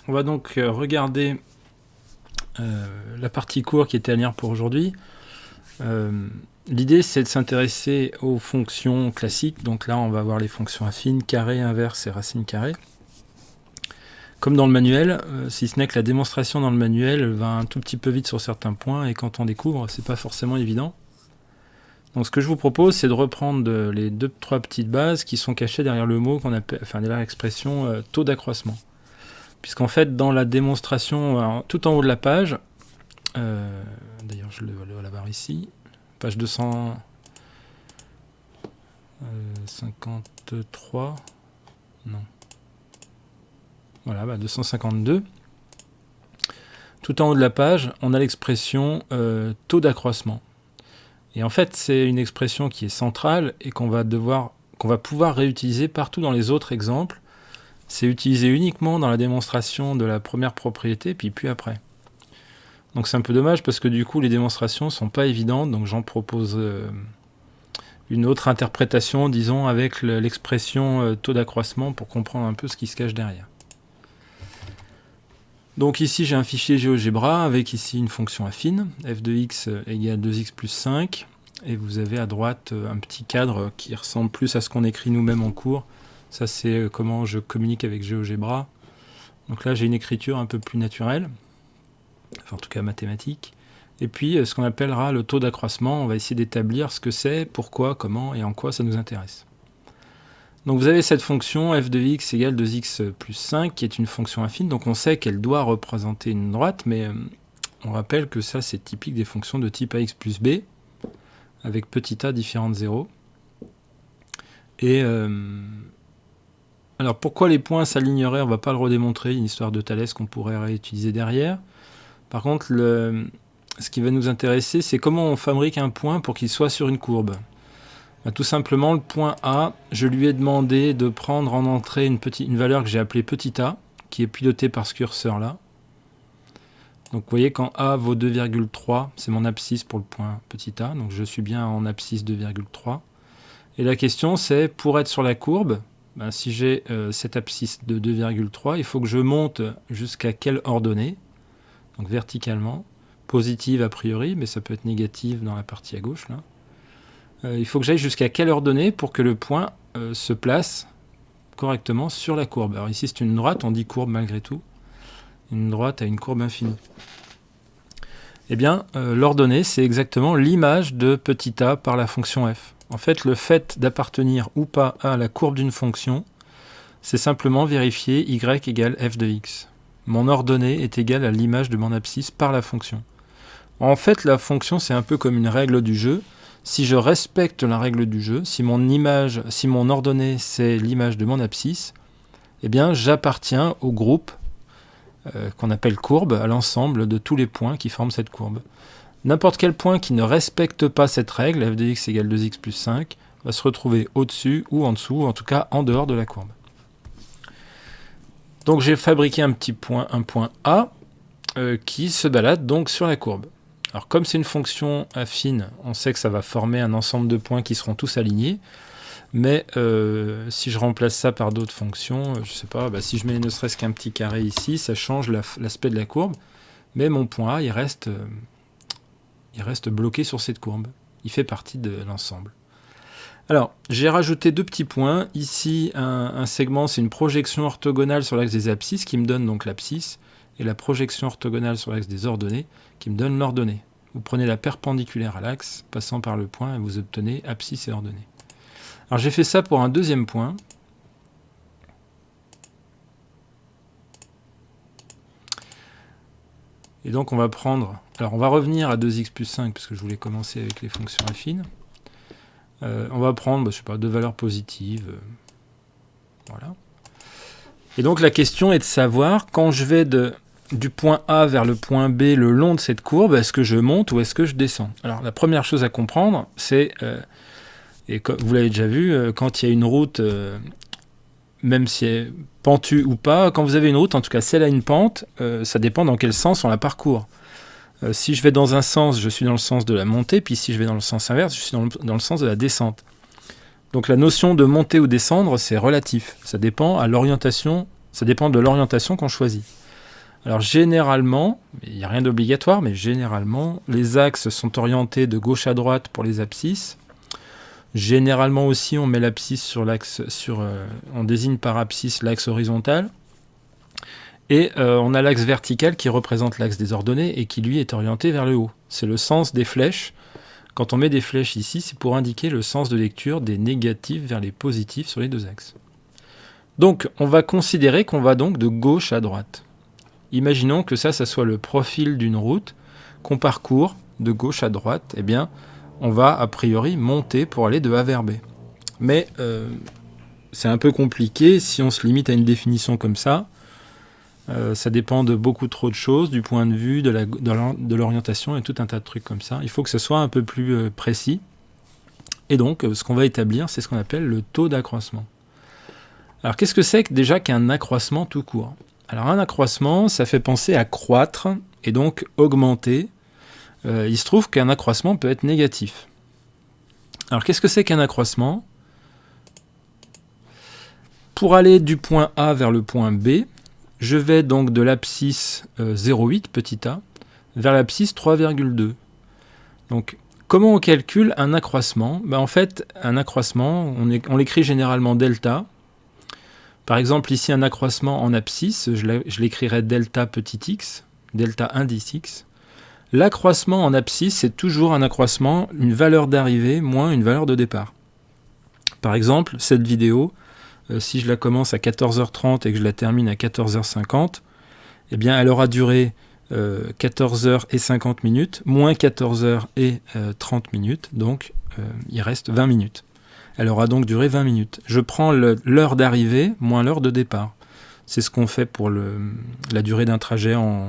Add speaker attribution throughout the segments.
Speaker 1: On va donc regarder la partie cours qui était à lire pour aujourd'hui. L'idée, c'est de s'intéresser aux fonctions classiques. Donc là, on va voir les fonctions affines, carré, inverse et racine carrée. Comme dans le manuel, si ce n'est que la démonstration dans le manuel va un tout petit peu vite sur certains points, et quand on découvre, c'est pas forcément évident. Donc ce que je vous propose, c'est de reprendre les 2-3 petites bases qui sont cachées derrière le mot qu'on appelle, derrière l'expression taux d'accroissement. Puisqu'en fait, dans la démonstration, tout en haut de la page, d'ailleurs je le la barre ici, page 253, non. Voilà, 252. Tout en haut de la page, on a l'expression taux d'accroissement. Et en fait, c'est une expression qui est centrale et qu'on va pouvoir réutiliser partout dans les autres exemples. C'est utilisé uniquement dans la démonstration de la première propriété, puis après. Donc c'est un peu dommage parce que du coup, les démonstrations ne sont pas évidentes, donc j'en propose une autre interprétation, disons, avec l'expression taux d'accroissement pour comprendre un peu ce qui se cache derrière. Donc ici, j'ai un fichier GeoGebra avec ici une fonction affine, f de x égale 2x plus 5, et vous avez à droite un petit cadre qui ressemble plus à ce qu'on écrit nous-mêmes en cours. Ça, c'est comment je communique avec GeoGebra. Donc là, j'ai une écriture un peu plus naturelle, enfin en tout cas mathématique. Et puis, ce qu'on appellera le taux d'accroissement, on va essayer d'établir ce que c'est, pourquoi, comment et en quoi ça nous intéresse. Donc vous avez cette fonction f de x égale 2x plus 5 qui est une fonction affine, donc on sait qu'elle doit représenter une droite, mais on rappelle que ça c'est typique des fonctions de type ax plus b, avec petit a différent de 0. Et alors pourquoi les points s'aligneraient, on ne va pas le redémontrer, une histoire de Thalès qu'on pourrait réutiliser derrière. Par contre, ce qui va nous intéresser, c'est comment on fabrique un point pour qu'il soit sur une courbe. Tout simplement, le point A, je lui ai demandé de prendre en entrée une valeur que j'ai appelée petit a, qui est pilotée par ce curseur là. Donc vous voyez, quand A vaut 2,3, c'est mon abscisse pour le point petit a, donc je suis bien en abscisse 2,3. Et la question c'est, pour être sur la courbe, si j'ai cette abscisse de 2,3, il faut que je monte jusqu'à quelle ordonnée? Donc verticalement, positive a priori, mais ça peut être négative dans la partie à gauche là. Il faut que j'aille jusqu'à quelle ordonnée pour que le point se place correctement sur la courbe. Alors ici c'est une droite, on dit courbe malgré tout. Une droite a une courbe infinie. Eh bien, l'ordonnée c'est exactement l'image de petit a par la fonction f. En fait, le fait d'appartenir ou pas à la courbe d'une fonction, c'est simplement vérifier y égale f de x. Mon ordonnée est égale à l'image de mon abscisse par la fonction. En fait, la fonction c'est un peu comme une règle du jeu. Si je respecte la règle du jeu, si mon ordonnée c'est l'image de mon abscisse, eh bien j'appartiens au groupe qu'on appelle courbe, à l'ensemble de tous les points qui forment cette courbe. N'importe quel point qui ne respecte pas cette règle, f de x égale 2x plus 5, va se retrouver au-dessus ou en dessous, ou en tout cas en dehors de la courbe. Donc j'ai fabriqué un point A qui se balade donc sur la courbe. Alors comme c'est une fonction affine, on sait que ça va former un ensemble de points qui seront tous alignés, mais si je remplace ça par d'autres fonctions, je sais pas, si je mets ne serait-ce qu'un petit carré ici, ça change l'aspect de la courbe, mais mon point A, il reste bloqué sur cette courbe. Il fait partie de l'ensemble. Alors, j'ai rajouté 2 petits points. Ici, un segment, c'est une projection orthogonale sur l'axe des abscisses, qui me donne donc l'abscisse, et la projection orthogonale sur l'axe des ordonnées, qui me donne l'ordonnée. Vous prenez la perpendiculaire à l'axe, passant par le point, et vous obtenez abscisse et ordonnée. Alors j'ai fait ça pour un deuxième point. Et donc on va revenir à 2x plus 5, parce que je voulais commencer avec les fonctions affines. On va prendre, deux valeurs positives. Voilà. Et donc la question est de savoir, quand je vais du point A vers le point B le long de cette courbe, est-ce que je monte ou est-ce que je descends? Alors la première chose à comprendre, c'est, et vous l'avez déjà vu, quand il y a une route, même si elle est pentue ou pas, quand vous avez une route, en tout cas si elle a une pente, ça dépend dans quel sens on la parcourt. Si je vais dans un sens, je suis dans le sens de la montée, puis si je vais dans le sens inverse, je suis dans le sens de la descente. Donc la notion de monter ou descendre, c'est relatif. Ça dépend de l'orientation qu'on choisit. Alors généralement, il n'y a rien d'obligatoire, mais généralement, les axes sont orientés de gauche à droite pour les abscisses. Généralement aussi, on met l'abscisse sur l'axe, on désigne par abscisse l'axe horizontal. Et on a l'axe vertical qui représente l'axe des ordonnées et qui lui est orienté vers le haut. C'est le sens des flèches. Quand on met des flèches ici, c'est pour indiquer le sens de lecture des négatifs vers les positifs sur les deux axes. Donc on va considérer qu'on va donc de gauche à droite. Imaginons que ça soit le profil d'une route qu'on parcourt de gauche à droite. Eh bien, on va a priori monter pour aller de A vers B. Mais c'est un peu compliqué si on se limite à une définition comme ça. Ça dépend de beaucoup trop de choses, du point de vue, de l'orientation et tout un tas de trucs comme ça. Il faut que ce soit un peu plus précis. Et donc, ce qu'on va établir, c'est ce qu'on appelle le taux d'accroissement. Alors, qu'est-ce que c'est déjà qu'un accroissement tout court ? Alors, un accroissement, ça fait penser à croître et donc augmenter. Il se trouve qu'un accroissement peut être négatif. Alors, qu'est-ce que c'est qu'un accroissement ? Pour aller du point A vers le point B, je vais donc de l'abscisse 0,8, petit a, vers l'abscisse 3,2. Donc, comment on calcule un accroissement ? En fait, un accroissement, on l'écrit généralement delta. Par exemple, ici, un accroissement en abscisse, je l'écrirais delta petit x, delta indice x. L'accroissement en abscisse, c'est toujours un accroissement, une valeur d'arrivée moins une valeur de départ. Par exemple, cette vidéo, si je la commence à 14h30 et que je la termine à 14h50, eh bien, elle aura duré 14h50 minutes, moins 14h30 minutes, donc il reste 20 minutes. Elle aura donc duré 20 minutes. Je prends l'heure d'arrivée moins l'heure de départ. C'est ce qu'on fait pour la durée d'un trajet en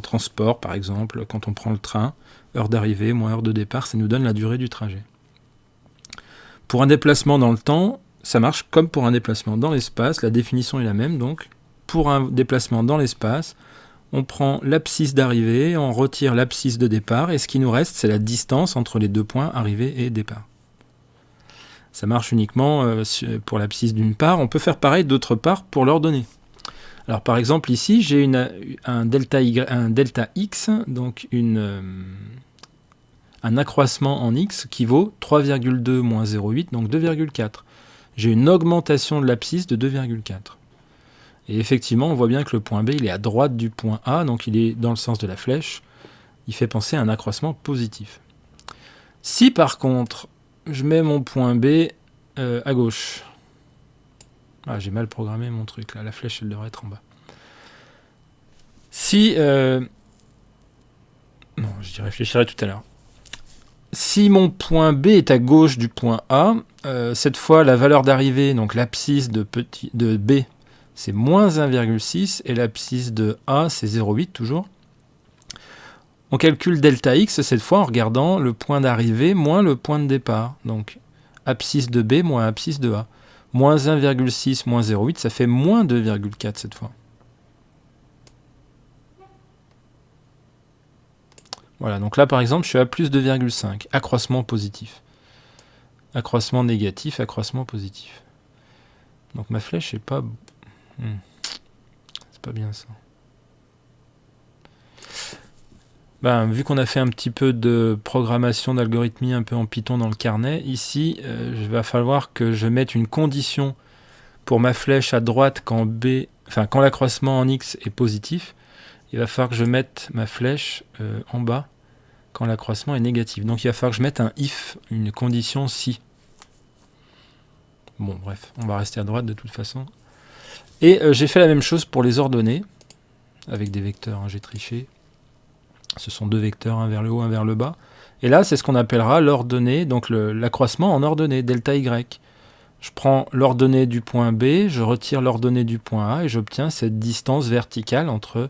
Speaker 1: transport, par exemple, quand on prend le train. Heure d'arrivée moins heure de départ, ça nous donne la durée du trajet. Pour un déplacement dans le temps, ça marche comme pour un déplacement dans l'espace. La définition est la même. Donc, pour un déplacement dans l'espace, on prend l'abscisse d'arrivée, on retire l'abscisse de départ, et ce qui nous reste, c'est la distance entre les deux points arrivée et départ. Ça marche uniquement pour l'abscisse d'une part. On peut faire pareil d'autre part pour l'ordonnée. Alors, par exemple, ici, j'ai un delta x, donc un accroissement en x qui vaut 3,2 moins 0,8, donc 2,4. J'ai une augmentation de l'abscisse de 2,4. Et effectivement, on voit bien que le point B, il est à droite du point A, donc il est dans le sens de la flèche. Il fait penser à un accroissement positif. Si par contre, je mets mon point B à gauche. Ah, j'ai mal programmé mon truc, là. La flèche, elle devrait être en bas. Si... Non, j'y réfléchirai tout à l'heure. Si mon point B est à gauche du point A, cette fois la valeur d'arrivée, donc l'abscisse de B, c'est moins 1,6 et l'abscisse de A, c'est 0,8 toujours. On calcule delta x cette fois en regardant le point d'arrivée moins le point de départ. Donc abscisse de B moins abscisse de A. Moins 1,6 moins 0,8, ça fait moins 2,4 cette fois. Voilà, donc là par exemple, je suis à plus 2,5, accroissement positif. Accroissement négatif, accroissement positif. Donc ma flèche n'est pas... C'est pas bien ça. Vu qu'on a fait un petit peu de programmation d'algorithmie un peu en Python dans le carnet, ici, il va falloir que je mette une condition pour ma flèche à droite quand l'accroissement en X est positif. Il va falloir que je mette ma flèche en bas quand l'accroissement est négatif. Donc il va falloir que je mette un if, une condition si. Bon, bref, on va rester à droite de toute façon. Et j'ai fait la même chose pour les ordonnées, avec des vecteurs, j'ai triché. Ce sont deux vecteurs, un vers le haut, un vers le bas. Et là, c'est ce qu'on appellera l'ordonnée, donc l'accroissement en ordonnée, delta y. Je prends l'ordonnée du point B, je retire l'ordonnée du point A, et j'obtiens cette distance verticale entre...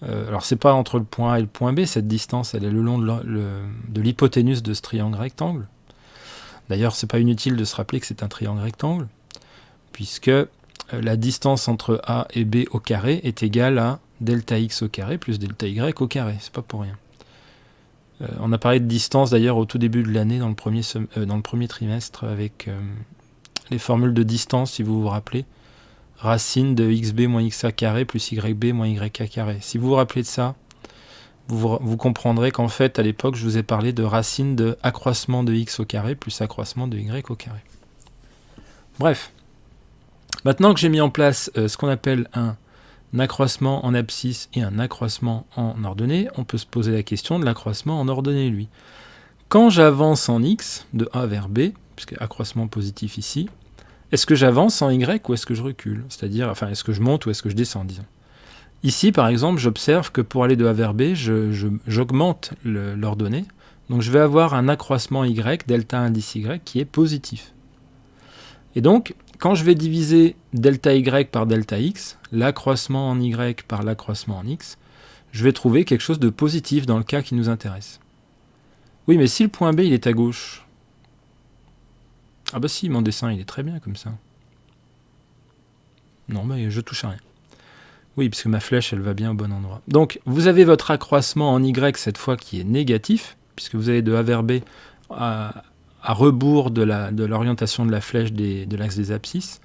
Speaker 1: alors, c'est pas entre le point A et le point B, cette distance, elle est le long de l'hypoténuse de ce triangle rectangle. D'ailleurs, c'est pas inutile de se rappeler que c'est un triangle rectangle, puisque la distance entre A et B au carré est égale à delta x au carré plus delta y au carré. C'est pas pour rien. On a parlé de distance d'ailleurs au tout début de l'année dans le premier trimestre avec les formules de distance, si vous vous rappelez. racine de xb moins xa carré plus yb moins yk carré. Si vous vous rappelez de ça, vous comprendrez qu'en fait, à l'époque, je vous ai parlé de racine de accroissement de x au carré plus accroissement de y au carré. Bref, maintenant que j'ai mis en place ce qu'on appelle un accroissement en abscisse et un accroissement en ordonnée, on peut se poser la question de l'accroissement en ordonnée, lui. Quand j'avance en x, de A vers B, puisque accroissement positif ici, est-ce que j'avance en y ou est-ce que je recule? C'est-à-dire, enfin, est-ce que je monte ou est-ce que je descends, disons. Ici, par exemple, j'observe que pour aller de A vers B, j'augmente l'ordonnée. Donc je vais avoir un accroissement y, delta indice y, qui est positif. Et donc, quand je vais diviser delta y par delta x, l'accroissement en y par l'accroissement en x, je vais trouver quelque chose de positif dans le cas qui nous intéresse. Oui, mais si le point B il est à gauche, ah bah si, mon dessin il est très bien comme ça. Non, mais je touche à rien. Oui, parce que ma flèche elle va bien au bon endroit. Donc, vous avez votre accroissement en y cette fois qui est négatif, puisque vous allez de A vers B à rebours de l'orientation de la flèche de l'axe des abscisses.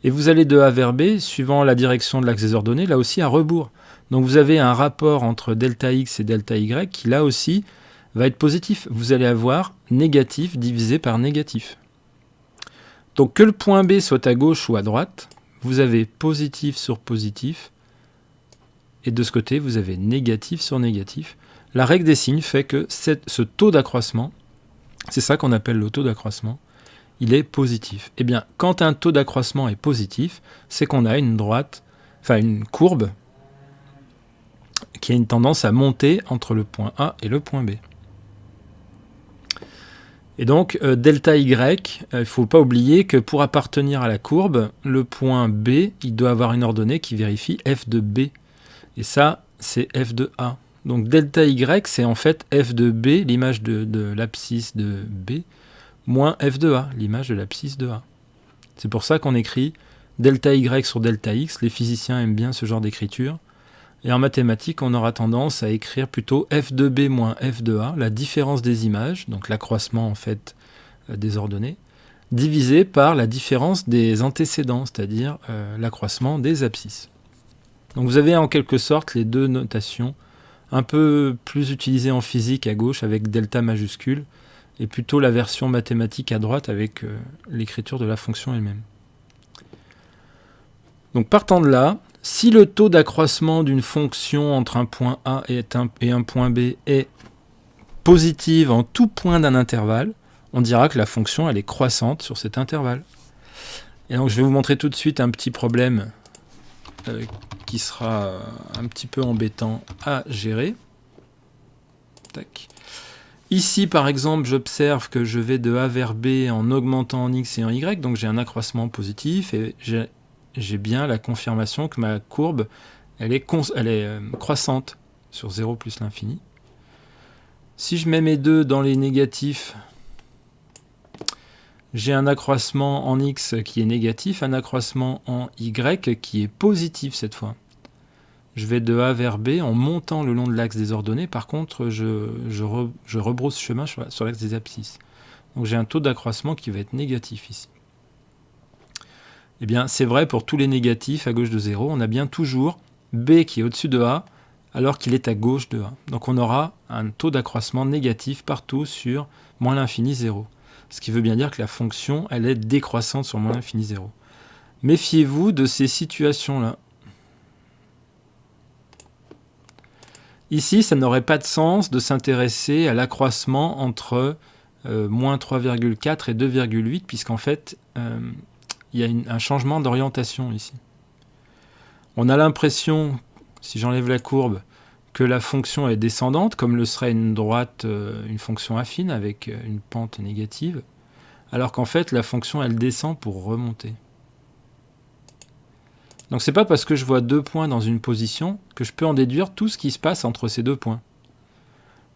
Speaker 1: Et vous allez de A vers B, suivant la direction de l'axe des ordonnées, là aussi à rebours. Donc vous avez un rapport entre delta x et delta y qui, là aussi, va être positif. Vous allez avoir négatif divisé par négatif. Donc que le point B soit à gauche ou à droite, vous avez positif sur positif. Et de ce côté, vous avez négatif sur négatif. La règle des signes fait que ce taux d'accroissement, c'est ça qu'on appelle le taux d'accroissement, il est positif. Eh bien, quand un taux d'accroissement est positif, c'est qu'on a une courbe qui a une tendance à monter entre le point A et le point B. Et donc, delta y, il ne faut pas oublier que pour appartenir à la courbe, le point B, il doit avoir une ordonnée qui vérifie f de B. Et ça, c'est f de A. Donc delta y, c'est en fait f de B, l'image de l'abscisse de B, moins f de A, l'image de l'abscisse de A. C'est pour ça qu'on écrit delta y sur delta x. Les physiciens aiment bien ce genre d'écriture. Et en mathématiques, on aura tendance à écrire plutôt f de B moins f de A, la différence des images, donc l'accroissement en fait des ordonnées, divisé par la différence des antécédents, c'est-à-dire l'accroissement des abscisses. Donc vous avez en quelque sorte les deux notations, un peu plus utilisées en physique à gauche avec delta majuscule, et plutôt la version mathématique à droite avec l'écriture de la fonction elle-même. Donc partant de là, si le taux d'accroissement d'une fonction entre un point A et un point B est positif en tout point d'un intervalle, on dira que la fonction elle est croissante sur cet intervalle. Et donc je vais vous montrer tout de suite un petit problème qui sera un petit peu embêtant à gérer. Tac. Ici, par exemple, j'observe que je vais de A vers B en augmentant en X et en Y, donc j'ai un accroissement positif et j'ai bien la confirmation que ma courbe elle est croissante sur 0 plus l'infini. Si je mets mes deux dans les négatifs, j'ai un accroissement en X qui est négatif, un accroissement en Y qui est positif cette fois. Je vais de A vers B en montant le long de l'axe des ordonnées. Par contre, je rebrousse chemin sur l'axe des abscisses. Donc j'ai un taux d'accroissement qui va être négatif ici. Eh bien, c'est vrai pour tous les négatifs à gauche de 0. On a bien toujours B qui est au-dessus de A alors qu'il est à gauche de A. Donc on aura un taux d'accroissement négatif partout sur moins l'infini 0. Ce qui veut bien dire que la fonction, elle est décroissante sur moins l'infini 0. Méfiez-vous de ces situations-là. Ici, ça n'aurait pas de sens de s'intéresser à l'accroissement entre moins 3,4 et 2,8, puisqu'en fait, il y a un changement d'orientation ici. On a l'impression, si j'enlève la courbe, que la fonction est descendante, comme le serait une droite, une fonction affine avec une pente négative, alors qu'en fait, la fonction, elle descend pour remonter. Donc c'est pas parce que je vois deux points dans une position que je peux en déduire tout ce qui se passe entre ces deux points.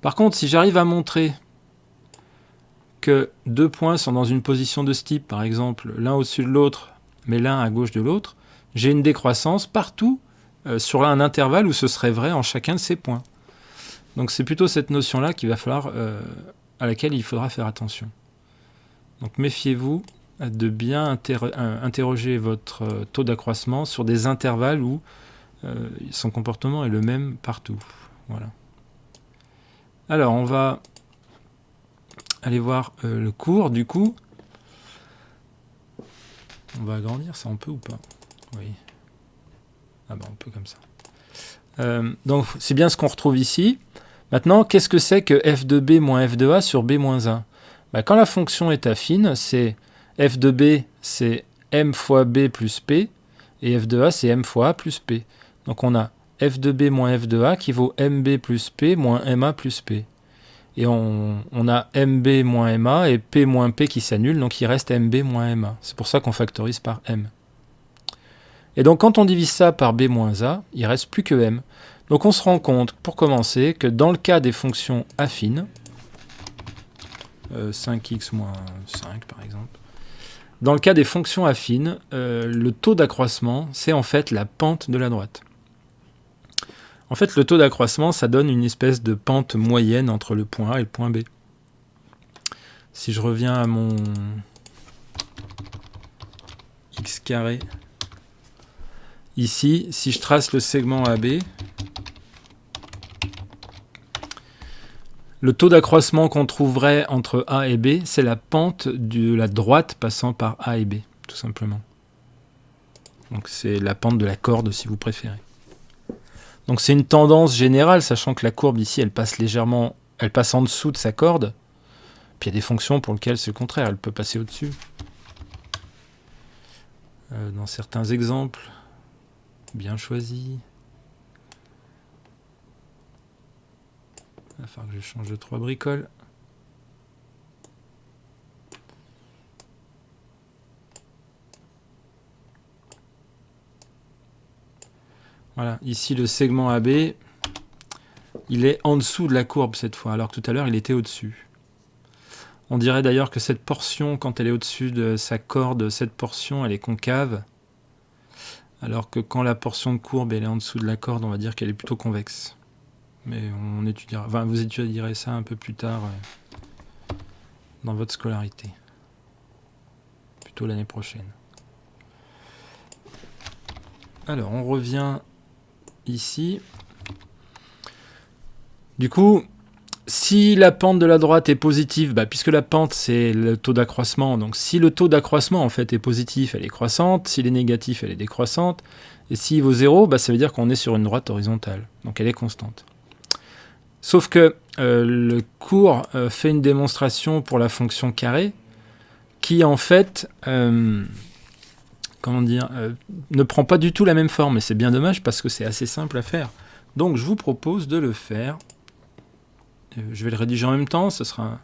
Speaker 1: Par contre, si j'arrive à montrer que deux points sont dans une position de ce type, par exemple l'un au-dessus de l'autre, mais l'un à gauche de l'autre, j'ai une décroissance partout sur un intervalle où ce serait vrai en chacun de ces points. Donc c'est plutôt cette notion-là à laquelle il faudra faire attention. Donc méfiez-vous de bien interroger votre taux d'accroissement sur des intervalles où son comportement est le même partout. Voilà. Alors, on va aller voir le cours, du coup. On va agrandir ça, on peut ou pas? Oui. Ah ben, on peut comme ça. Donc, c'est bien ce qu'on retrouve ici. Maintenant, qu'est-ce que c'est que f de b moins f de a sur b moins 1? Ben, quand la fonction est affine, c'est f de b, c'est m fois b plus p, et f de a, c'est m fois a plus p. Donc, on a f de b moins f de a qui vaut mb plus p moins ma plus p. Et on a mb moins ma et p moins p qui s'annulent, donc il reste mb moins ma. C'est pour ça qu'on factorise par m. Et donc quand on divise ça par b moins a, il ne reste plus que m. Donc on se rend compte, pour commencer, que dans le cas des fonctions affines, 5x moins 5 par exemple, dans le cas des fonctions affines, le taux d'accroissement, c'est en fait la pente de la droite. En fait, le taux d'accroissement, ça donne une espèce de pente moyenne entre le point A et le point B. Si je reviens à mon x carré, ici, si je trace le segment AB, le taux d'accroissement qu'on trouverait entre A et B, c'est la pente de la droite passant par A et B, tout simplement. Donc c'est la pente de la corde, si vous préférez. Donc c'est une tendance générale, sachant que la courbe ici, elle passe en dessous de sa corde. Puis il y a des fonctions pour lesquelles c'est le contraire, elle peut passer au-dessus. Dans certains exemples, bien choisis. Il va falloir que je change de 3 bricoles. Voilà, ici le segment AB, il est en dessous de la courbe cette fois, alors que tout à l'heure il était au-dessus. On dirait d'ailleurs que cette portion, quand elle est au-dessus de sa corde, cette portion elle est concave, alors que quand la portion de courbe elle est en dessous de la corde, on va dire qu'elle est plutôt convexe. Mais on étudiera, enfin, vous étudierez ça un peu plus tard dans votre scolarité, plutôt l'année prochaine. Alors on revient ici. Du coup, si la pente de la droite est positive, puisque la pente c'est le taux d'accroissement, donc si le taux d'accroissement en fait est positif, elle est croissante, s'il est négatif, elle est décroissante, et s'il vaut 0, ça veut dire qu'on est sur une droite horizontale, donc elle est constante. Sauf que le cours fait une démonstration pour la fonction carré qui en fait ne prend pas du tout la même forme, et c'est bien dommage parce que c'est assez simple à faire. Donc je vous propose de le faire. Je vais le rédiger en même temps, ce sera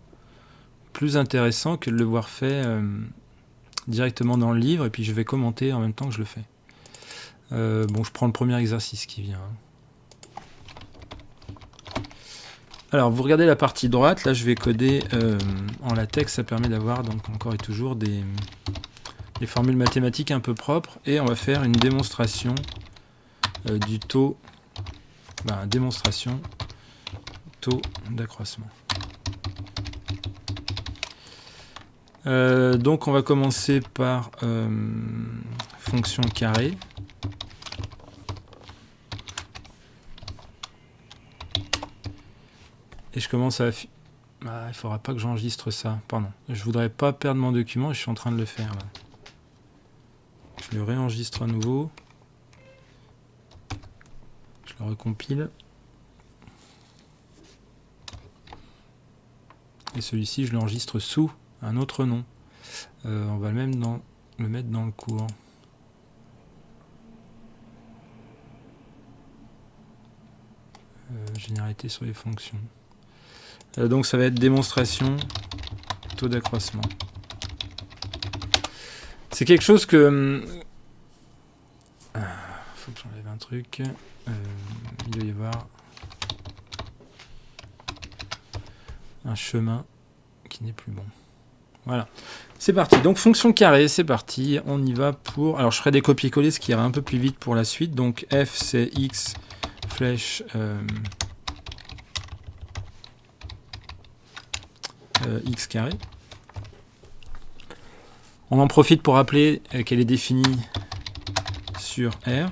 Speaker 1: plus intéressant que de le voir fait directement dans le livre, et puis je vais commenter en même temps que je le fais. Bon, je prends le premier exercice qui vient. Alors, vous regardez la partie droite, là je vais coder en latex, ça permet d'avoir donc encore et toujours des formules mathématiques un peu propres, et on va faire une démonstration du taux, démonstration taux d'accroissement. Donc on va commencer par fonction carré. Et je commence à... il ne faudra pas que j'enregistre ça. Pardon. Je voudrais pas perdre mon document et je suis en train de le faire. Là. Je le réenregistre à nouveau. Je le recompile. Et celui-ci, je l'enregistre sous un autre nom. On va le mettre dans le cours. Généralité sur les fonctions. Donc ça va être démonstration taux d'accroissement. C'est quelque chose que... faut que j'enlève un truc. Il doit y avoir un chemin qui n'est plus bon. Voilà. C'est parti. Donc fonction carré, c'est parti. On y va pour... Alors je ferai des copier-coller, ce qui ira un peu plus vite pour la suite. Donc f c'est x flèche... x carré. On en profite pour rappeler qu'elle est définie sur R.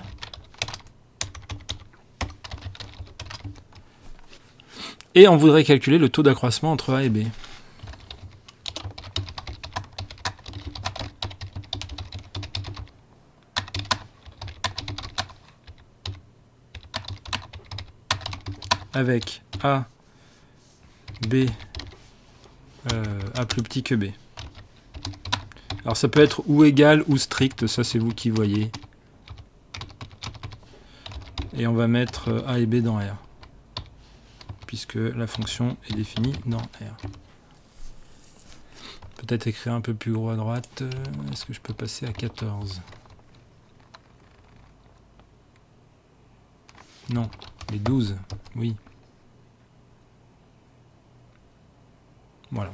Speaker 1: Et on voudrait calculer le taux d'accroissement entre A et B. Avec A, B, A plus petit que B. Alors ça peut être ou égal ou strict, ça c'est vous qui voyez. Et on va mettre A et B dans R, puisque la fonction est définie dans R. Peut-être écrire un peu plus gros à droite. Est-ce que je peux passer à 14? Non, les 12, oui. Voilà.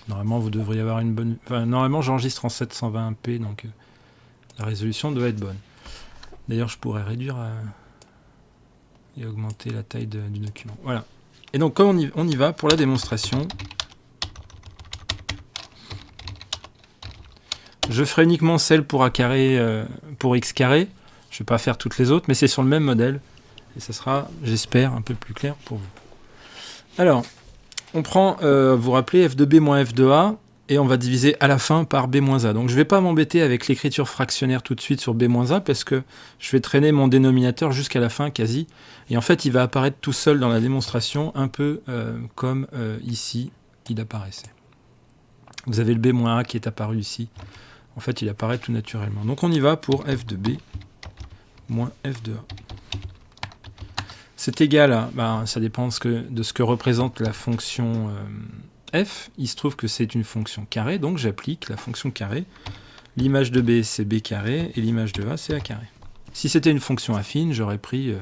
Speaker 1: Normalement, vous devriez avoir une bonne... Enfin, normalement, j'enregistre en 720p, donc la résolution doit être bonne. D'ailleurs, je pourrais réduire et augmenter la taille du document. Voilà. Et donc, comme on y va pour la démonstration, je ferai uniquement celle pour A carré, pour X carré. Je ne vais pas faire toutes les autres, mais c'est sur le même modèle. Et ça sera, j'espère, un peu plus clair pour vous. Alors, on prend, vous vous rappelez, f de b moins f de a, et on va diviser à la fin par b moins a. Donc je ne vais pas m'embêter avec l'écriture fractionnaire tout de suite sur b moins a, parce que je vais traîner mon dénominateur jusqu'à la fin, quasi. Et en fait, il va apparaître tout seul dans la démonstration, un peu comme ici, il apparaissait. Vous avez le b moins a qui est apparu ici. En fait, il apparaît tout naturellement. Donc on y va pour f de b moins f de a. C'est égal à, ça dépend de ce que représente la fonction f. Il se trouve que c'est une fonction carrée, donc j'applique la fonction carrée. L'image de b, c'est b carré, et l'image de a, c'est a carré. Si c'était une fonction affine, j'aurais pris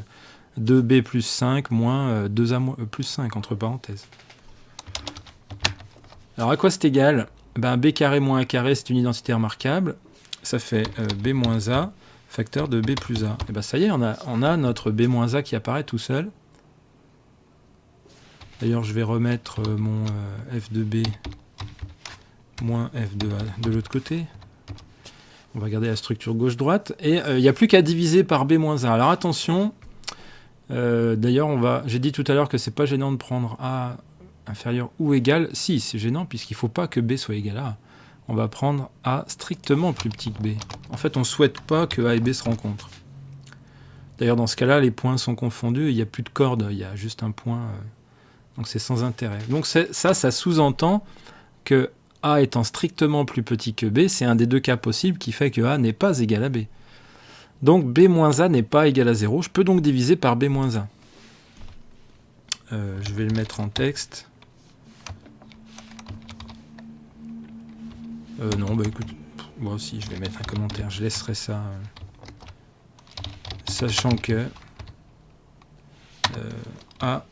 Speaker 1: 2b plus 5 moins 2a plus 5, entre parenthèses. Alors à quoi c'est égal? B carré moins a carré, c'est une identité remarquable. Ça fait b moins a, facteur de b plus a. Et ça y est, on a notre b moins a qui apparaît tout seul. D'ailleurs, je vais remettre mon f de b moins f de a de l'autre côté. On va garder la structure gauche-droite. Et il n'y a plus qu'à diviser par b moins a. Alors attention, d'ailleurs, j'ai dit tout à l'heure que c'est pas gênant de prendre a inférieur ou égal. Si, c'est gênant puisqu'il ne faut pas que b soit égal à a. On va prendre a strictement plus petit que b. En fait, on ne souhaite pas que a et b se rencontrent. D'ailleurs, dans ce cas-là, les points sont confondus, il n'y a plus de corde, il y a juste un point, donc c'est sans intérêt. Donc ça sous-entend que a étant strictement plus petit que b, c'est un des deux cas possibles qui fait que a n'est pas égal à b. Donc b moins a n'est pas égal à 0, je peux donc diviser par b moins a. Je vais le mettre en texte. Non, écoute, moi aussi je vais mettre un commentaire, je laisserai ça, sachant que A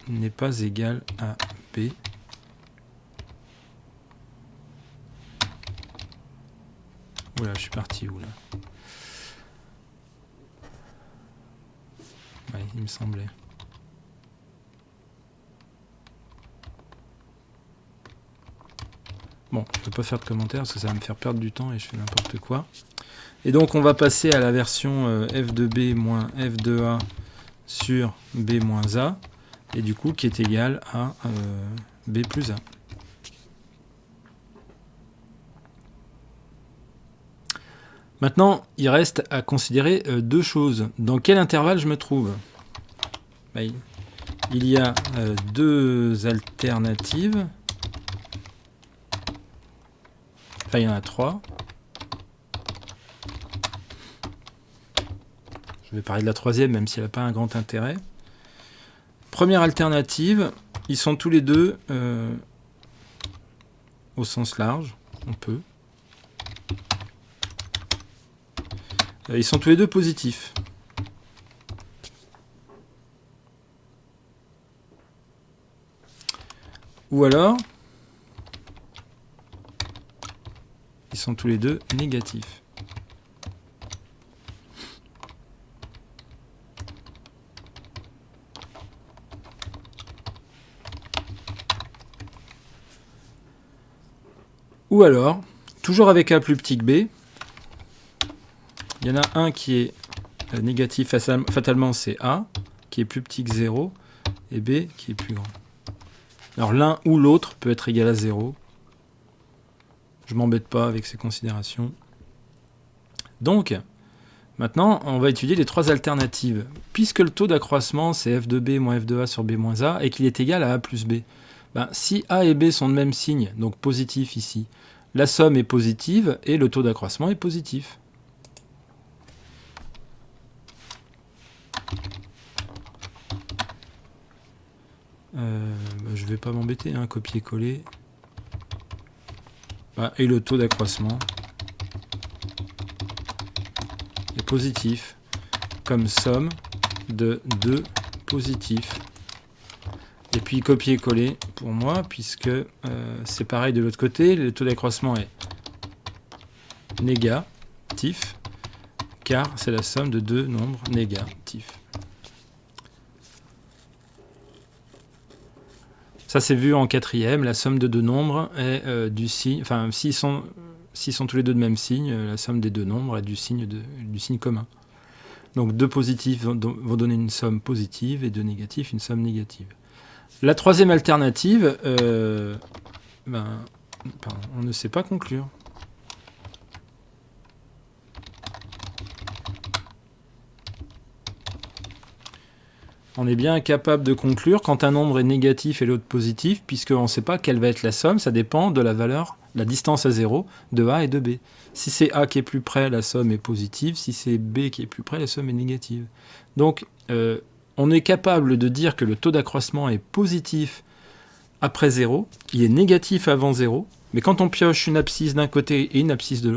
Speaker 1: n'est pas égal à B. Oula, je suis parti où là? Ouais, il me semblait. Bon, je ne peux pas faire de commentaire parce que ça va me faire perdre du temps et je fais n'importe quoi. Et donc on va passer à la version f de b moins f de a sur b moins a, et du coup qui est égal à b plus a. Maintenant, il reste à considérer deux choses. Dans quel intervalle je me trouve? Il y a deux alternatives. Enfin, il y en a trois. Je vais parler de la troisième, même si elle n'a pas un grand intérêt. Première alternative, ils sont tous les deux au sens large. On peut. Ils sont tous les deux positifs. Ou alors, ils sont tous les deux négatifs. Ou alors, Toujours avec A plus petit que B. Il y en a un qui est négatif, fatalement c'est A, qui est plus petit que 0, et B qui est plus grand. Alors l'un ou l'autre peut être égal à 0. Je ne m'embête pas avec ces considérations. Donc, maintenant, on va étudier les trois alternatives. Puisque le taux d'accroissement, c'est f de b moins f de a sur b moins a, et qu'il est égal à a plus b, ben, si a et b sont de même signe, donc positif ici, la somme est positive et le taux d'accroissement est positif. Je ne vais pas m'embêter, hein, copier-coller. Et le taux d'accroissement est positif, comme somme de deux positifs. Et puis copier-coller pour moi, puisque c'est pareil de l'autre côté, le taux d'accroissement est négatif, car c'est la somme de deux nombres négatifs. Ça c'est vu en quatrième, la somme de deux nombres est du signe, enfin s'ils sont tous les deux de même signe, la somme des deux nombres est du signe commun. Donc deux positifs vont donner une somme positive et deux négatifs une somme négative. La troisième alternative, on ne sait pas conclure. On est bien capable de conclure quand un nombre est négatif et l'autre positif, puisqu'on ne sait pas quelle va être la somme, ça dépend de la valeur, la distance à 0 de A et de B. Si c'est A qui est plus près, la somme est positive, si c'est B qui est plus près, la somme est négative. Donc, on est capable de dire que le taux d'accroissement est positif après 0, il est négatif avant 0, mais quand on pioche une abscisse d'un côté et une abscisse de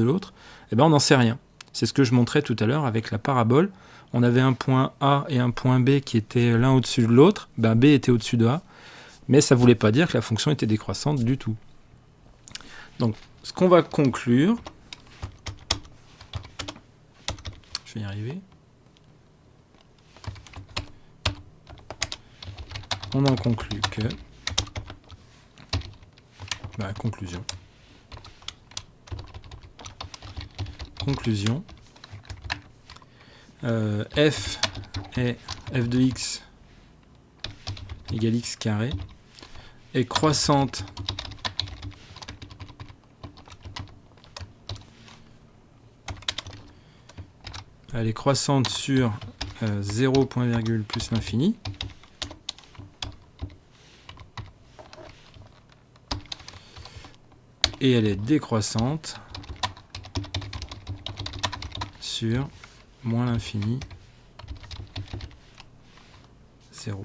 Speaker 1: l'autre, eh ben on n'en sait rien. C'est ce que je montrais tout à l'heure avec la parabole. On avait un point A et un point B qui étaient l'un au-dessus de l'autre. B était au-dessus de A, mais ça ne voulait pas dire que la fonction était décroissante du tout. Donc, ce qu'on va conclure, je vais y arriver. On en conclut que... conclusion. Conclusion. F est f de x égale x carré est croissante elle est croissante sur 0, point virgule plus l'infini. Et elle est décroissante sur moins l'infini, 0.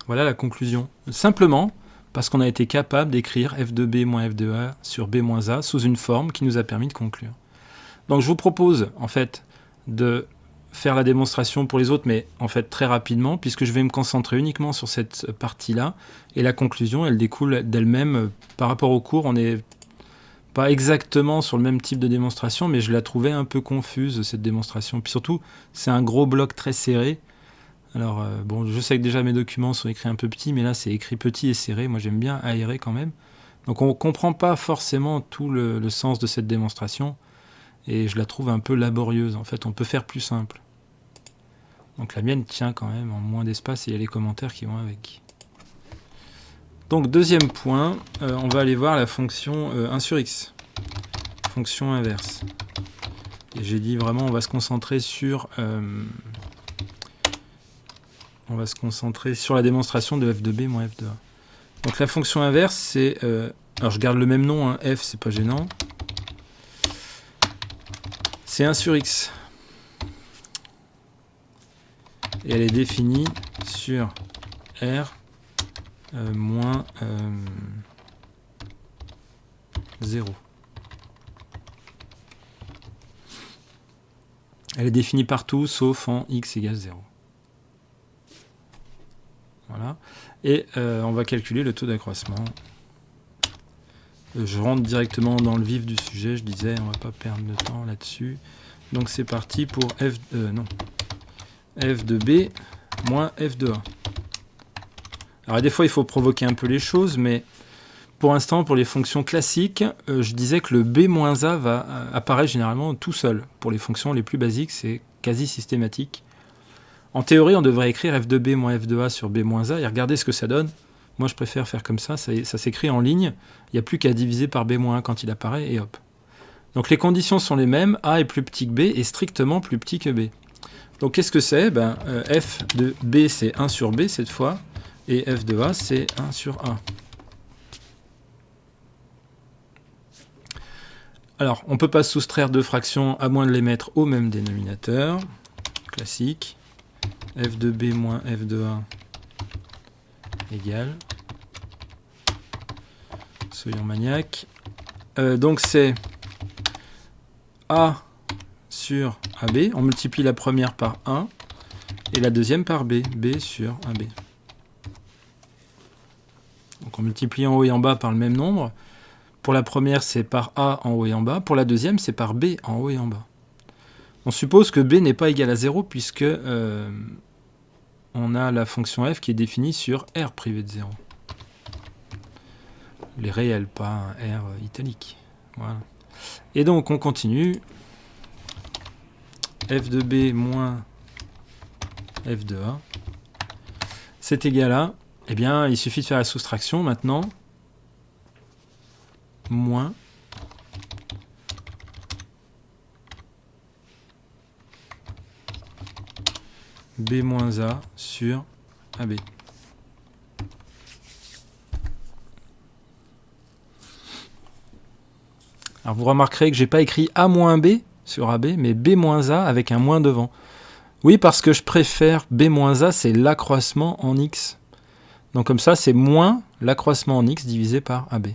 Speaker 1: Voilà la conclusion. Simplement parce qu'on a été capable d'écrire f de b moins f de a sur b moins a sous une forme qui nous a permis de conclure. Donc je vous propose en fait de faire la démonstration pour les autres, mais en fait très rapidement, puisque je vais me concentrer uniquement sur cette partie-là, et la conclusion, elle découle d'elle-même par rapport au cours. On n'est pas exactement sur le même type de démonstration, mais je la trouvais un peu confuse, cette démonstration. Puis surtout, c'est un gros bloc très serré. Alors, je sais que déjà mes documents sont écrits un peu petits, mais là, c'est écrit petit et serré. Moi, j'aime bien aérer quand même. Donc, on ne comprend pas forcément tout le sens de cette démonstration. Et je la trouve un peu laborieuse. En fait, on peut faire plus simple. Donc la mienne tient quand même en moins d'espace et il y a les commentaires qui vont avec. Donc deuxième point, on va aller voir la fonction 1 sur x. Fonction inverse. Et j'ai dit vraiment on va se concentrer sur la démonstration de f de b moins f de a. Donc la fonction inverse, c'est... alors je garde le même nom, hein, f, c'est pas gênant. C'est 1 sur x. Et elle est définie sur R moins 0. Elle est définie partout, sauf en x égale 0. Voilà. Et on va calculer le taux d'accroissement. Je rentre directement dans le vif du sujet, je disais, on va pas perdre de temps là-dessus. Donc c'est parti pour f... f de b moins f de a. Alors des fois il faut provoquer un peu les choses, mais pour l'instant pour les fonctions classiques, je disais que le b moins a va apparaître généralement tout seul. Pour les fonctions les plus basiques, c'est quasi systématique. En théorie, on devrait écrire f de b moins f de a sur b moins a et regarder ce que ça donne. Moi je préfère faire comme ça s'écrit en ligne, il n'y a plus qu'à diviser par b moins 1 quand il apparaît et hop. Donc les conditions sont les mêmes, a est plus petit que b et strictement plus petit que b. Donc qu'est-ce que c'est? F de b c'est 1 sur b cette fois, et f de a c'est 1 sur a. Alors on ne peut pas soustraire deux fractions à moins de les mettre au même dénominateur, classique. F de b moins f de a égale, soyons maniaques, donc c'est a sur AB, on multiplie la première par 1 et la deuxième par B, B sur AB. Donc on multiplie en haut et en bas par le même nombre. Pour la première, c'est par A en haut et en bas. Pour la deuxième, c'est par B en haut et en bas. On suppose que B n'est pas égal à 0 puisque on a la fonction f qui est définie sur R privé de 0. Les réels, pas un R italique. Voilà. Et donc on continue. F de B moins F de A, c'est égal à, eh bien, il suffit de faire la soustraction maintenant, moins B moins A sur AB. Alors vous remarquerez que j'ai pas écrit A moins B sur AB, mais B moins A avec un moins devant. Oui, parce que je préfère B moins A, c'est l'accroissement en X. Donc comme ça, c'est moins l'accroissement en X divisé par AB.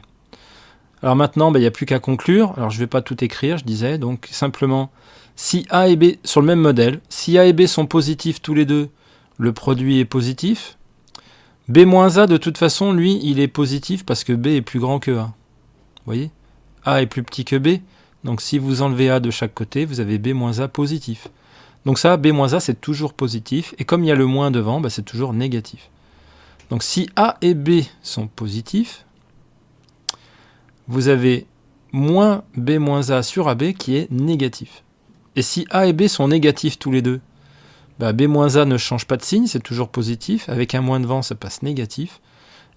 Speaker 1: Alors maintenant, il n'y a plus qu'à conclure. Alors je ne vais pas tout écrire, je disais. Donc simplement, si A et B, sur le même modèle, si A et B sont positifs tous les deux, le produit est positif. B moins A, de toute façon, lui, il est positif parce que B est plus grand que A. Vous voyez ? A est plus petit que B. Donc si vous enlevez A de chaque côté, vous avez B moins A positif. Donc ça, B moins A, c'est toujours positif. Et comme il y a le moins devant, c'est toujours négatif. Donc si A et B sont positifs, vous avez moins B moins A sur AB qui est négatif. Et si A et B sont négatifs tous les deux, B moins A ne change pas de signe, c'est toujours positif. Avec un moins devant, ça passe négatif.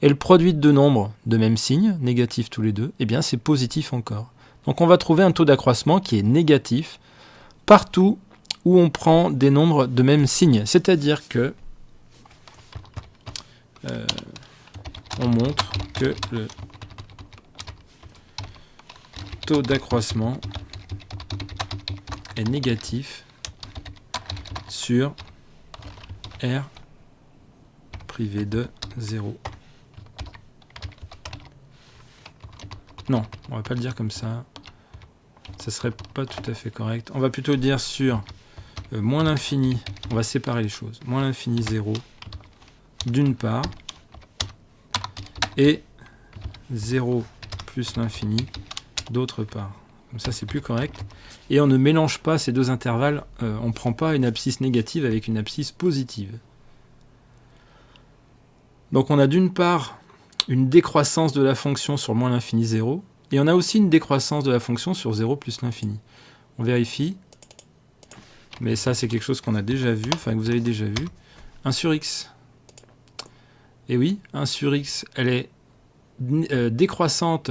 Speaker 1: Et le produit de deux nombres de même signe, négatif tous les deux, eh bien c'est positif encore. Donc on va trouver un taux d'accroissement qui est négatif partout où on prend des nombres de même signe. C'est-à-dire que on montre que le taux d'accroissement est négatif sur R privé de 0. Non, on va pas le dire comme ça. Ça serait pas tout à fait correct. On va plutôt le dire sur moins l'infini. On va séparer les choses. Moins l'infini 0 d'une part et 0 plus l'infini d'autre part. Comme ça, c'est plus correct. Et on ne mélange pas ces deux intervalles. On ne prend pas une abscisse négative avec une abscisse positive. Donc on a d'une part une décroissance de la fonction sur moins l'infini 0, et on a aussi une décroissance de la fonction sur 0 plus l'infini. On vérifie, mais ça c'est quelque chose qu'on a déjà vu, enfin que vous avez déjà vu. 1 sur x. Et oui, 1 sur x, elle est décroissante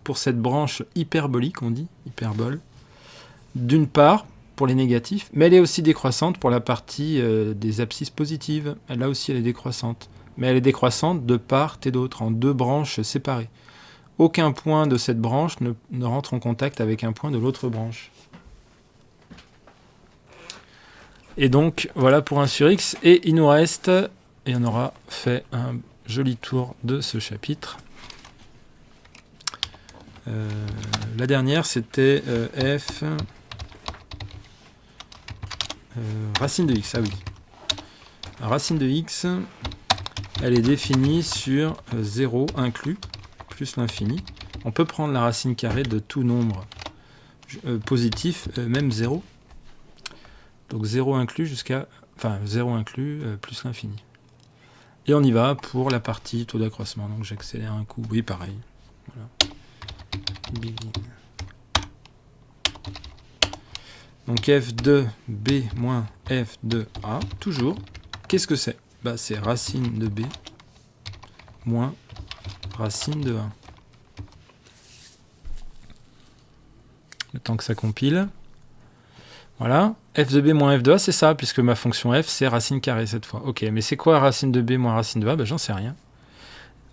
Speaker 1: pour cette branche hyperbolique, on dit, hyperbole, d'une part, pour les négatifs, mais elle est aussi décroissante pour la partie des abscisses positives. Là aussi, elle est décroissante. Mais elle est décroissante de part et d'autre, en deux branches séparées. Aucun point de cette branche ne rentre en contact avec un point de l'autre branche. Et donc, voilà pour 1 sur x. Et il nous reste, et on aura fait un joli tour de ce chapitre. La dernière, c'était f racine de x. Ah oui. La racine de x, elle est définie sur 0 inclus, plus l'infini. On peut prendre la racine carrée de tout nombre positif, même 0. Donc 0 inclus jusqu'à enfin 0 inclus, plus l'infini. Et on y va pour la partie taux d'accroissement. Donc j'accélère un coup, oui pareil. Voilà. Begin. Donc f2b moins f2a, toujours. Qu'est-ce que c'est? Bah, c'est racine de b moins racine de a. Le temps que ça compile. Voilà. f de b moins f de a, c'est ça, puisque ma fonction f, c'est racine carrée cette fois. Ok, mais c'est quoi racine de b moins racine de a? Ben, j'en sais rien.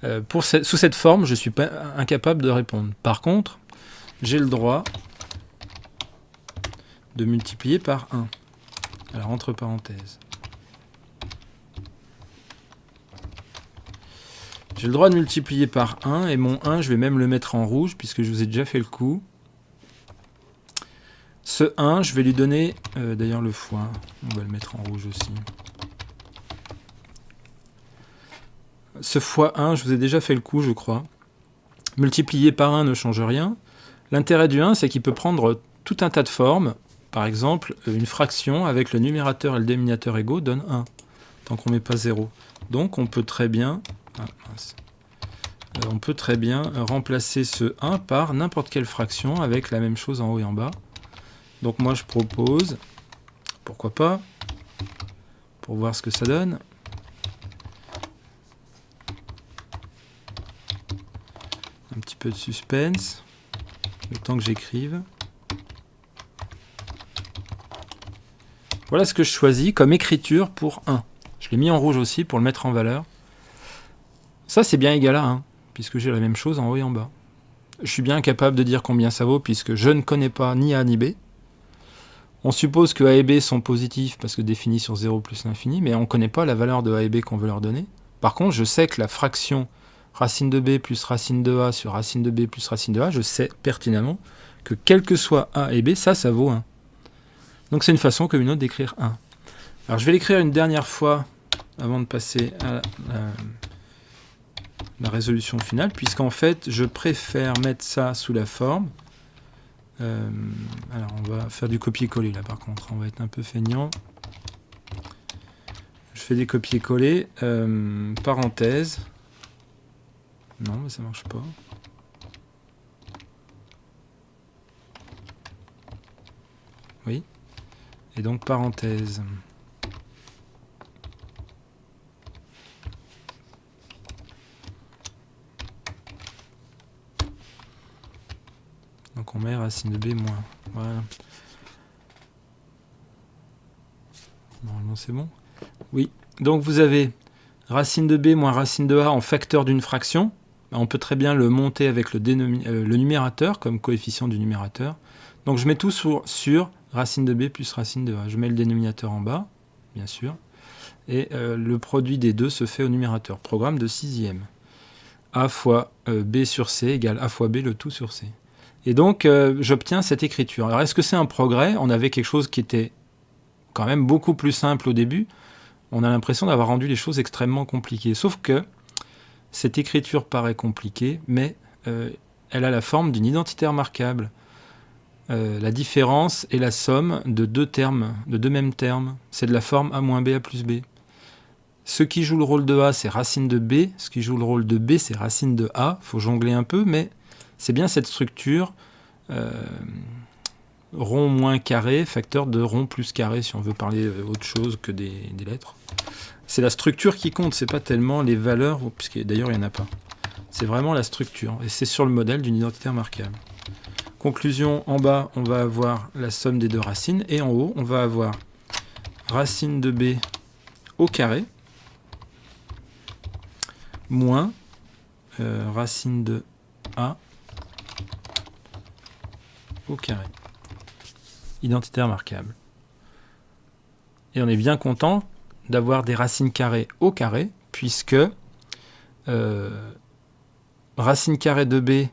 Speaker 1: Sous cette forme, je suis pas incapable de répondre. Par contre, j'ai le droit de multiplier par 1. Alors, entre parenthèses. J'ai le droit de multiplier par 1, et mon 1, je vais même le mettre en rouge, puisque je vous ai déjà fait le coup. Ce 1, je vais lui donner, d'ailleurs le fois, on va le mettre en rouge aussi. Ce fois 1, je vous ai déjà fait le coup, je crois. Multiplier par 1 ne change rien. L'intérêt du 1, c'est qu'il peut prendre tout un tas de formes. Par exemple, une fraction avec le numérateur et le dénominateur égaux donne 1, tant qu'on ne met pas 0. Donc on peut très bien... on peut très bien remplacer ce 1 par n'importe quelle fraction avec la même chose en haut et en bas. Donc moi je propose, pourquoi pas, pour voir ce que ça donne. Un petit peu de suspense, le temps que j'écrive. Voilà ce que je choisis comme écriture pour 1. Je l'ai mis en rouge aussi pour le mettre en valeur. Ça c'est bien égal à 1, puisque j'ai la même chose en haut et en bas. Je suis bien incapable de dire combien ça vaut, puisque je ne connais pas ni A ni B. On suppose que A et B sont positifs, parce que définis sur 0 plus l'infini, mais on ne connaît pas la valeur de A et B qu'on veut leur donner. Par contre, je sais que la fraction racine de B plus racine de A sur racine de B plus racine de A, je sais pertinemment que quel que soit A et B, ça vaut 1. Donc c'est une façon comme une autre d'écrire 1. Alors je vais l'écrire une dernière fois avant de passer à la résolution finale, puisqu'en fait je préfère mettre ça sous la forme. Alors on va faire du copier-coller là par contre, on va être un peu feignant. Je fais des copier-coller, parenthèse. Non, mais ça marche pas. Oui. Et donc parenthèse. Donc on met racine de B moins. Voilà. Normalement c'est bon. Oui. Donc vous avez racine de B moins racine de A en facteur d'une fraction. On peut très bien le monter avec le numérateur comme coefficient du numérateur. Donc je mets tout sur racine de B plus racine de A. Je mets le dénominateur en bas, bien sûr. Et le produit des deux se fait au numérateur. Programme de sixième. A fois B sur C égale A fois B le tout sur C. Et donc j'obtiens cette écriture. Alors est-ce que c'est un progrès? On avait quelque chose qui était quand même beaucoup plus simple au début. On a l'impression d'avoir rendu les choses extrêmement compliquées. Sauf que cette écriture paraît compliquée, mais elle a la forme d'une identité remarquable. La différence est la somme de deux termes, de deux mêmes termes. C'est de la forme A moins B, A plus B. Ce qui joue le rôle de A, c'est racine de B. Ce qui joue le rôle de B, c'est racine de A. Il faut jongler un peu, mais c'est bien cette structure rond moins carré, facteur de rond plus carré, si on veut parler autre chose que des lettres. C'est la structure qui compte, c'est pas tellement les valeurs, puisque d'ailleurs il n'y en a pas. C'est vraiment la structure, et c'est sur le modèle d'une identité remarquable. Conclusion, en bas, on va avoir la somme des deux racines, et en haut, on va avoir racine de B au carré, moins racine de A au carré. Identité remarquable. Et on est bien content d'avoir des racines carrées au carré, puisque racine carrée de B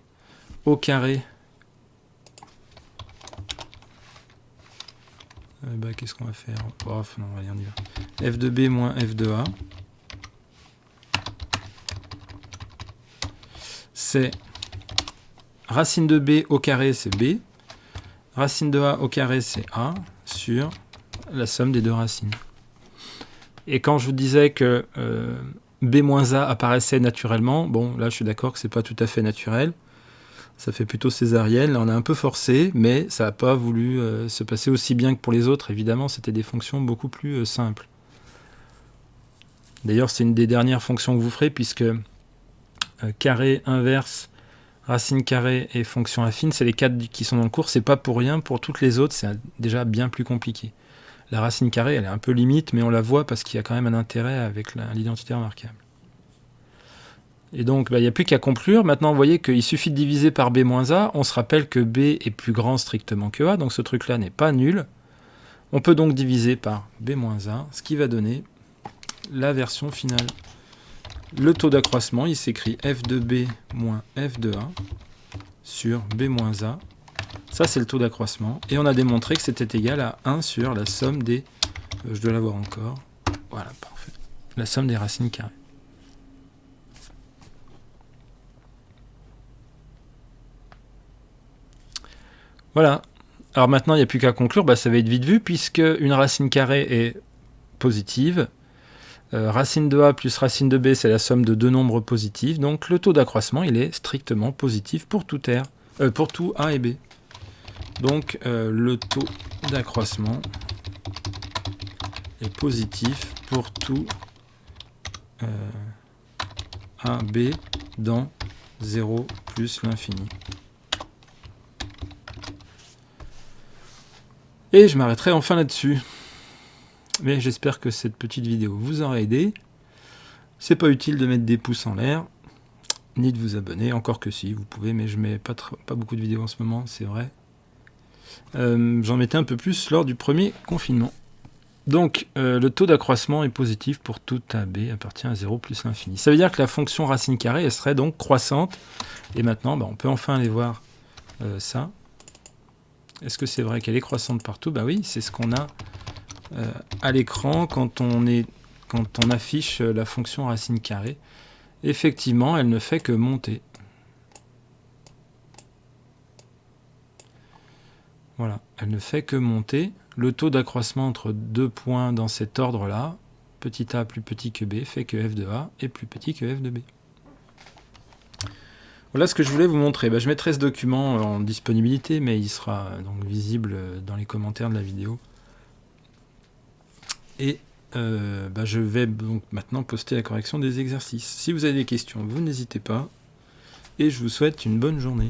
Speaker 1: au carré, qu'est-ce qu'on va faire? Oh, non, allez, on y va. F de B moins F de A, c'est racine de B au carré, c'est B, racine de A au carré, c'est A, sur la somme des deux racines. Et quand je vous disais que B-A apparaissait naturellement, bon, là je suis d'accord que c'est pas tout à fait naturel. Ça fait plutôt césarienne. Là, on a un peu forcé, mais ça n'a pas voulu se passer aussi bien que pour les autres. Évidemment, c'était des fonctions beaucoup plus simples. D'ailleurs, c'est une des dernières fonctions que vous ferez, puisque carré, inverse, racine carrée et fonction affine, c'est les 4 qui sont dans le cours. C'est pas pour rien. Pour toutes les autres, c'est déjà bien plus compliqué. La racine carrée, elle est un peu limite, mais on la voit parce qu'il y a quand même un intérêt avec l'identité remarquable. Et donc, il n'y a plus qu'à conclure. Maintenant, vous voyez qu'il suffit de diviser par B-A. On se rappelle que B est plus grand strictement que A, donc ce truc-là n'est pas nul. On peut donc diviser par B-A, ce qui va donner la version finale. Le taux d'accroissement, il s'écrit f de B moins f de A sur B-A. Ça, c'est le taux d'accroissement. Et on a démontré que c'était égal à 1 sur la somme des... je dois l'avoir encore. Voilà, parfait. La somme des racines carrées. Voilà. Alors maintenant, il n'y a plus qu'à conclure. Ça va être vite vu, puisque une racine carrée est positive. Racine de A plus racine de B, c'est la somme de deux nombres positifs. Donc le taux d'accroissement, il est strictement positif pour tout R, pour tout A et B. Donc le taux d'accroissement est positif pour tout A, B dans 0 plus l'infini. Et je m'arrêterai enfin là-dessus. Mais j'espère que cette petite vidéo vous aura aidé. C'est pas utile de mettre des pouces en l'air, ni de vous abonner, encore que si, vous pouvez, mais je mets pas beaucoup de vidéos en ce moment, c'est vrai. J'en mettais un peu plus lors du premier confinement. Donc, le taux d'accroissement est positif pour tout AB appartient à 0 plus l'infini. Ça veut dire que la fonction racine carrée, elle serait donc croissante. Et maintenant, on peut enfin aller voir ça. Est-ce que c'est vrai qu'elle est croissante partout? Oui, c'est ce qu'on a à l'écran quand on affiche la fonction racine carrée. Effectivement, elle ne fait que monter. Voilà, elle ne fait que monter. Le taux d'accroissement entre deux points dans cet ordre-là, petit a plus petit que b, fait que f de a est plus petit que f de b. Voilà ce que je voulais vous montrer. Je mettrai ce document en disponibilité, mais il sera donc visible dans les commentaires de la vidéo. Et je vais donc maintenant poster la correction des exercices. Si vous avez des questions, vous n'hésitez pas. Et je vous souhaite une bonne journée.